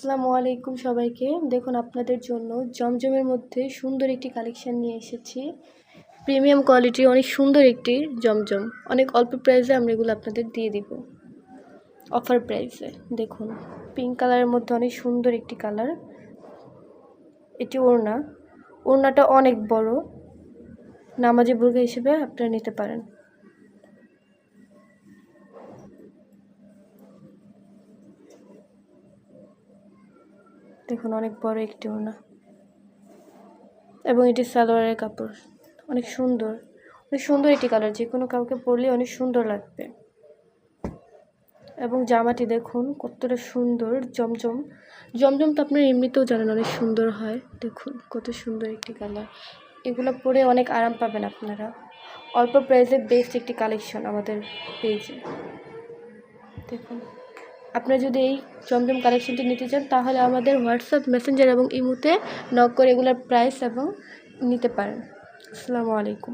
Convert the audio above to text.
আসসালামু আলাইকুম সবাইকে। দেখুন আপনাদের জন্য জমজমের মধ্যে সুন্দর একটি কালেকশান নিয়ে এসেছি। প্রিমিয়াম কোয়ালিটির অনেক সুন্দর একটি জমজম, অনেক অল্প প্রাইসে আমরা এগুলো আপনাদের দিয়ে দিব, অফার প্রাইসে। দেখুন পিঙ্ক কালারের মধ্যে অনেক সুন্দর একটি কালার। এটি ওড়নাটা অনেক বড়, নামাজি বুরকা হিসেবে আপনারা নিতে পারেন। দেখুন অনেক বড় একটি ওড়না, এবং এটি সালোয়ারের কাপড়। অনেক সুন্দর একটি কালার, যে কোনো কাউকে পরলে অনেক সুন্দর লাগবে। এবং জামাটি দেখুন কতটা সুন্দর। জমজম তো আপনারা এমনিতেও জানেন অনেক সুন্দর হয়। দেখুন কত সুন্দর একটি কালার। এগুলো পরে অনেক আরাম পাবেন আপনারা। অল্প প্রাইসে বেস্ট একটি কালেকশন আমাদের পেজে। দেখুন আপনারা যদি এই জমজম কালেকশনটি নিতে চান তাহলে আমাদের হোয়াটসঅ্যাপ, মেসেঞ্জার এবং ইমোতে নক করে এগুলোর প্রাইস এবং নিতে পারেন। আসসালামু আলাইকুম।